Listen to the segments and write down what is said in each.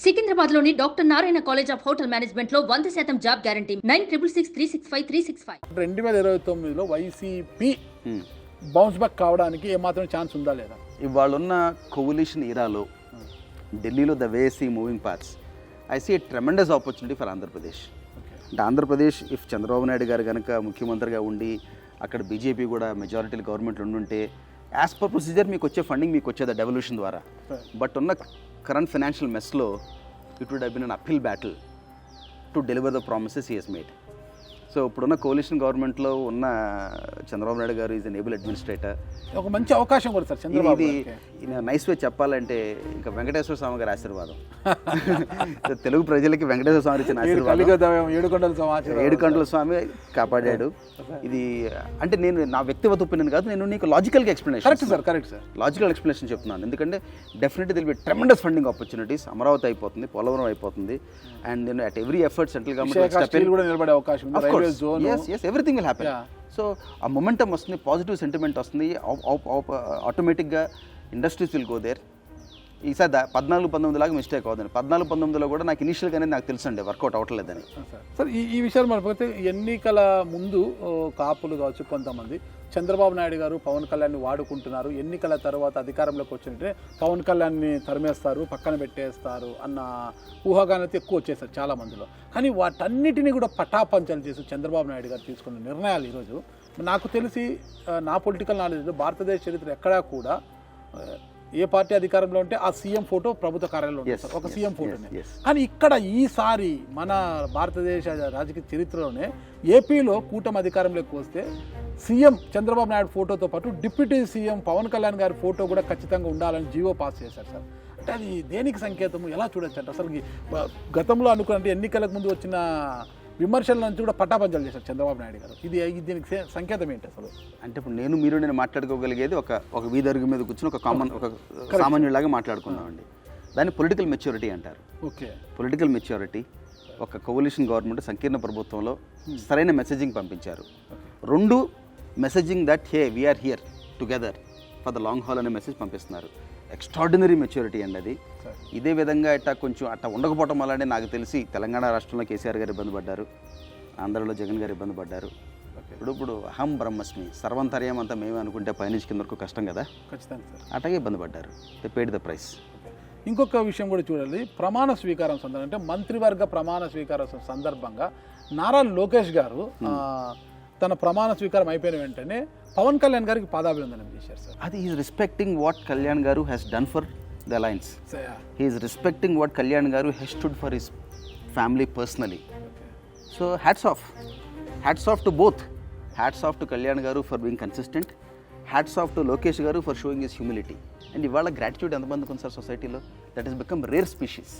సికింద్రాబాద్లోని doctor Narayana college of hotel మేనేజ్మెంట్లో 100% job guarantee 966365 2029లో YCP bounce back కావడానికి ఏమాత్రం ఛాన్స్ ఉందా లేదా? ఇవాళ ఉన్న కోవలిషన్ ఇరాలో ఢిల్లీలో the way see moving parts I see a tremendous opportunity for Andhra Pradesh. అంటే ఆంధ్రప్రదేశ్ ఇఫ్ చంద్రబాబు నాయుడు గారు కనుక ముఖ్యమంత్రిగా ఉండి అక్కడ బీజేపీ కూడా మెజారిటీ గవర్నమెంట్లో ఉండుంటే యాజ్ పర్ ప్రొసీజర్ మీకు వచ్చే ఫండింగ్ మీకు వచ్చేది డెవల్యూషన్ ద్వారా. బట్ ఉన్న కరెంట్ ఫైనాన్షియల్ మెస్లో it would have been an uphill battle to deliver the promises he has made. So ఇప్పుడున్న కోalition గవర్నమెంట్లో ఉన్న చంద్రబాబు నాయుడు గారు ఈజ్ ఎన్ ఏబుల్ అడ్మినిస్ట్రేటర్. ఒక మంచి అవకాశం కూడా సార్ చంద్రబాబు ఇది నైస్ వే చెప్పాలంటే ఇంకా వెంకటేశ్వర స్వామి గారి ఆశీర్వాదం. తెలుగు ప్రజలకి వెంకటేశ్వర స్వామి ఇచ్చిన ఆశీర్వాదం. ఏడుకొండల స్వామి కాపాడాడు. ఇది అంటే నేను నా వ్యక్తిగత ఒపీనియన్ కాదు, నేను నీకు లాజికల్గా explanation. Correct sir logical explanation చెప్తున్నాను. ఎందుకంటే definitely there'll be tremendous funding opportunities. Amaravati అయిపోతుంది, పోలవరం అయిపోతుంది, అండ్ నేను at every effort central government కూడా నిలబడే అవకాశం ఉంది. Everything will happen. సో ఆ మొమెంటం వస్తుంది, పాజిటివ్ సెంటిమెంట్ వస్తుంది, ఆటోమేటిక్గా ఇండస్ట్రీస్ విల్ గో దేర్. ఈసారి 14-19 లాగా మిస్టేక్ అవుతుంది. 14-19లో కూడా నాకు ఇనిషియల్గానే నాకు తెలుసు అండి వర్కౌట్ అవ్వట్లేదని. సార్ ఈ విషయాలు మనకపోతే ఎన్నికల ముందు కాపులు కావచ్చు కొంతమంది చంద్రబాబు నాయుడు గారు పవన్ కళ్యాణ్ని వాడుకుంటున్నారు, ఎన్నికల తర్వాత అధికారంలోకి వచ్చినట్టే పవన్ కళ్యాణ్ని తరిమేస్తారు, పక్కన పెట్టేస్తారు అన్న ఊహాగానైతే ఎక్కువ వచ్చేసారు చాలా మందిలో. కానీ వాటన్నిటినీ కూడా పటాపంచలు చేసి చంద్రబాబు నాయుడు గారు తీసుకున్న నిర్ణయాలు ఈరోజు నాకు తెలిసి నా పొలిటికల్ నాలెడ్జ్లో భారతదేశ చరిత్ర ఎక్కడా కూడా ఏ పార్టీ అధికారంలో ఉంటే ఆ సీఎం ఫోటో ప్రభుత్వ కార్యాలయంలో ఉంటుంది, ఒక సీఎం ఫోటోనే. కానీ ఇక్కడ ఈసారి మన భారతదేశ రాజకీయ చరిత్రలోనే ఏపీలో కూటమి అధికారంలోకి వస్తే సీఎం చంద్రబాబు నాయుడు ఫోటోతో పాటు డిప్యూటీ సీఎం పవన్ కళ్యాణ్ గారి ఫోటో కూడా ఖచ్చితంగా ఉండాలని జీవో పాస్ చేశారు సార్. అంటే అది దేనికి సంకేతము, ఎలా చూడొచ్చు అంటే అసలు గతంలో అనుకున్నట్టు ఎన్నికలకు ముందు వచ్చిన విమర్శల నుంచి కూడా పట్టాపంచలు చేశారు చంద్రబాబు నాయుడు గారు. ఇది దీనికి సంకేతం ఏంటి అసలు? అంటే ఇప్పుడు నేను మాట్లాడుకోగలిగేది ఒక వీధరుగు మీద కూర్చొని ఒక సామాన్యులాగా మాట్లాడుకున్నామండి. దాన్ని పొలిటికల్ మెచ్యూరిటీ అంటారు. Okay, political maturity. ఒక కోalition గవర్నమెంట్ సంకీర్ణ ప్రభుత్వంలో సరైన మెసేజింగ్ పంపించారు. 2 messaging that hey we're here together for the long haul అనే మెసేజ్ పంపిస్తున్నారు. ఎక్స్ట్రాడినరీ మెచ్యూరిటీ అండి అది. ఇదే విధంగా కొంచెం ఉండకపోవటం వల్లనే నాకు తెలిసి తెలంగాణ రాష్ట్రంలో కేసీఆర్ గారు ఇబ్బంది పడ్డారు, ఆంధ్రలో జగన్ గారు ఇబ్బంది పడ్డారు. ఇప్పుడు అహం బ్రహ్మస్మి సర్వంతర్యం అంతా మేమే అనుకుంటే పైనుంచి కింద వరకు కష్టం కదా, ఖచ్చితంగా సార్ అట్లాగే ఇబ్బంది పడ్డారు. They paid the price. ఇంకొక విషయం కూడా చూడాలి, ప్రమాణ స్వీకారం సందర్భంగా అంటే మంత్రివర్గ ప్రమాణ స్వీకారం సందర్భంగా నారా లోకేష్ గారు తన ప్రమాణ స్వీకారం అయిపోయిన వెంటనే పవన్ కళ్యాణ్ గారికి పాదాభివందనం చేశారు సార్. అది is respecting what Kalyan garu has done for the alliance. He is respecting what Kalyan garu has stood for his family personally. So hats off to both. Hats off to Kalyan garu for being consistent, hats off to Lokesh garu for showing his humility. And ఇవాళ gratitude ఎంతమందికి ఉంది sir సొసైటీలో? That is become rare species.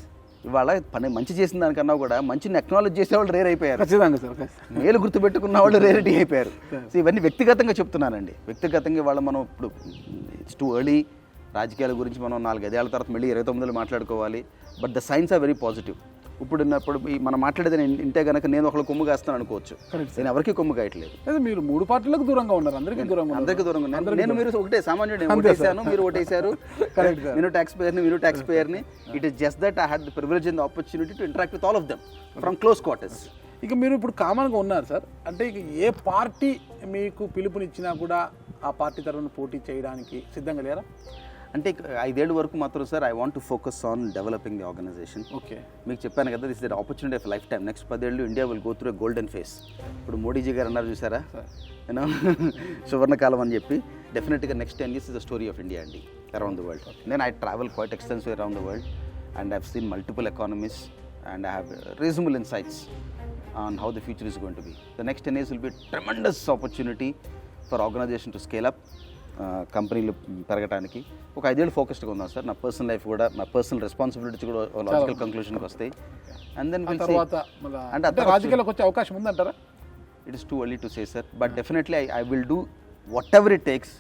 ఇవాళ మంచి చేసిన దానికన్నా కూడా మంచిని అక్నాలెడ్జ్ చేసేవాళ్ళు రేర్ అయిపోయారు. ఖచ్చితంగా సార్. మేలు గుర్తుపెట్టుకున్న వాళ్ళు రేరిటీ అయిపోయారు. సో ఇవన్నీ వ్యక్తిగతంగా చెప్తున్నానండి. వ్యక్తిగతంగా ఇవాళ మనం ఇప్పుడు ఇట్స్ టూ ఎర్లీ రాజకీయాల గురించి మనం 4-5 ఏళ్ల తర్వాత మళ్ళీ 29లో మాట్లాడుకోవాలి. But the signs are very positive. ఇప్పుడు మనం మాట్లాడేది ఇంటే కనుక నేను ఒకళ్ళు కొమ్ము కాస్తాను అనుకోవచ్చు, నేను ఎవరికి కొమ్ము కాయట్లేదు. మీరు 3 పార్టీలకు దూరంగా ఉన్నారు, అందరికీ దూరంగా ఉన్నారు. నేను మీరు ఒకటే సామాన్యుడు, ఓటేసాను, మీరు ఓటేశారు, నేను ట్యాక్స్ పేయర్ని. It is just that I had the privilege and the opportunity to interact with all of them from close quarters. ఇక మీరు ఇప్పుడు కామన్గా ఉన్నారు సార్, అంటే ఇక ఏ పార్టీ మీకు పిలుపునిచ్చినా కూడా ఆ పార్టీ తరఫున పోటీ చేయడానికి సిద్ధంగా లేరా? అంటే 5 ఏళ్ళ వరకు మాత్రం sir I want to focus on developing the organisation. Okay, మీకు చెప్పాను కదా, this is the opportunity of life time. Next 10 ఏళ్ళు India will go through a golden phase. ఇప్పుడు మోడీజీ గారు అన్నారు చూసారా, యూనో సువర్ణకాలం అని చెప్పి. డెఫినెట్గా next 10 years is the story of India అండి అరౌండ్ ద వరల్డ్. నేను I travel quite extensive around the world and I have seen multiple economies and I have reasonable insights on how the future is going to be. The next 10 years will be tremendous opportunity for organisation to scale up, కంపెనీలు పెరగడానికి. ఒక 5 ఏళ్ళు ఫోకస్డ్గా ఉందాం sir. నా personal life కూడా, నా personal responsibilities కూడా లాజికల్ కంక్లూషన్కి వస్తాయి. అండ్ దెన్ అంటే రాజకీయాలకు వచ్చే అవకాశం ఉందంటారా? It is too early to say sir, but definitely I will do what ever it takes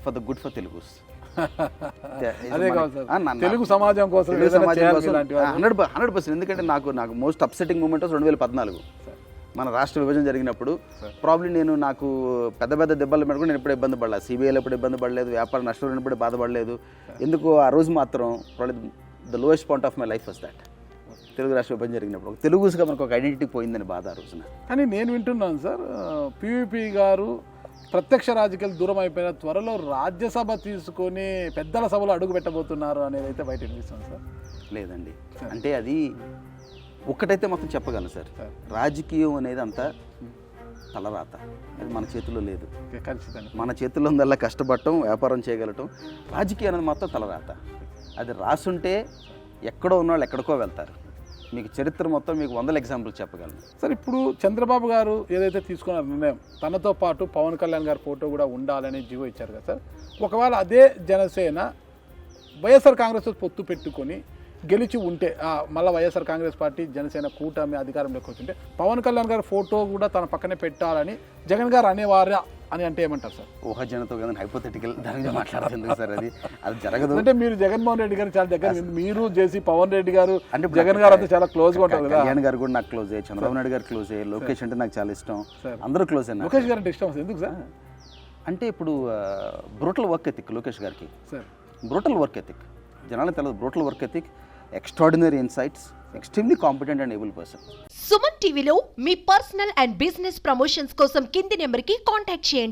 for the good for Telugus. Telugu సమాజం కోసం 100%. ఎందుకంటే నాకు మోస్ట్ అప్సెటింగ్ మూమెంట్ 2014 మన రాష్ట్ర విభజన జరిగినప్పుడు. ప్రాబ్లీ నాకు పెద్ద దెబ్బల మీద కూడా నేను ఎప్పుడు ఇబ్బంది పడలేదు, సిబిఐలో ఎప్పుడు ఇబ్బంది పడలేదు, వ్యాపార నష్టం ఎప్పుడు బాధపడలేదు. ఎందుకు ఆ రోజు మాత్రం the lowest point of my life was that. Telugu రాష్ట్ర విభజన జరిగినప్పుడు ఒక తెలుగుగా మనకు ఒక ఐడెంటిటీ పోయిందని బాధ ఆ రోజున. కానీ నేను వింటున్నాను సార్, పివిపి గారు ప్రత్యక్ష రాజకీయాలు దూరం అయిపోయిన త్వరలో రాజ్యసభ తీసుకొని పెద్దల సభలో అడుగు పెట్టబోతున్నారు అనేది అయితే బయట వినిపిస్తుంది సార్. లేదండి, అంటే అది ఒక్కటైతే మాత్రం చెప్పగలను సార్, రాజకీయం అనేది అంతా తలరాత, అది మన చేతుల్లో లేదు. ఖచ్చితంగా మన చేతుల్లో ఉందల్లా కష్టపడటం, వ్యాపారం చేయగలటం. రాజకీయం అనేది మాత్రం తలరాత, అది రాసుంటే ఎక్కడో ఉన్నవాళ్ళు ఎక్కడికో వెళ్తారు. మీకు చరిత్ర మొత్తం మీకు 100 ఎగ్జాంపుల్ చెప్పగలను సార్. ఇప్పుడు చంద్రబాబు గారు ఏదైతే తీసుకున్న నిర్ణయం, తనతో పాటు పవన్ కళ్యాణ్ గారి ఫోటో కూడా ఉండాలని జీవో ఇచ్చారు కదా సార్. ఒకవేళ అదే జనసేన వైఎస్ఆర్ కాంగ్రెస్ పొత్తు పెట్టుకొని గెలిచి ఉంటే, మళ్ళీ వైఎస్ఆర్ కాంగ్రెస్ పార్టీ జనసేన కూటమి అధికారంలోకి వచ్చింటే పవన్ కళ్యాణ్ గారి ఫోటో కూడా తన పక్కనే పెట్టాలని జగన్ గారు అనేవారా అని అంటే ఏమంటారు సార్? ఊహాజనతో కదా, హైపోథెటికల్ దాని మాట్లాడాలి ఎందుకు సార్, అది జరగదు. అంటే మీరు జగన్మోహన్ రెడ్డి గారు చాలా దగ్గర, మీరు చేసి పవన్ రెడ్డి గారు అంటే జగన్ గారు అంతా చాలా క్లోజ్గా ఉంటారు కదా. కళ్యాణ్ గారు కూడా నాకు క్లోజ్, చంద్రబాబు నాయుడు గారు క్లోజ్, లోకేష్ అంటే నాకు చాలా ఇష్టం, అందరూ క్లోజ్ అన్నారు. లోకేష్ గారు అంటే ఇష్టం ఎందుకు సార్? అంటే ఇప్పుడు బ్రూటల్ వర్క్ ఎథిక్ లోకేష్ గారికి, సార్ బ్రూటల్ వర్క్ ఎథిక్ జనాలకు తెలియదు. Brutal work ethic, extraordinary insights, extremely competent and able person. Suman టీవీలో మీ పర్సనల్ అండ్ బిజినెస్ ప్రమోషన్స్ కోసం కింది నెంబర్కి కాంటాక్ట్ చేయండి.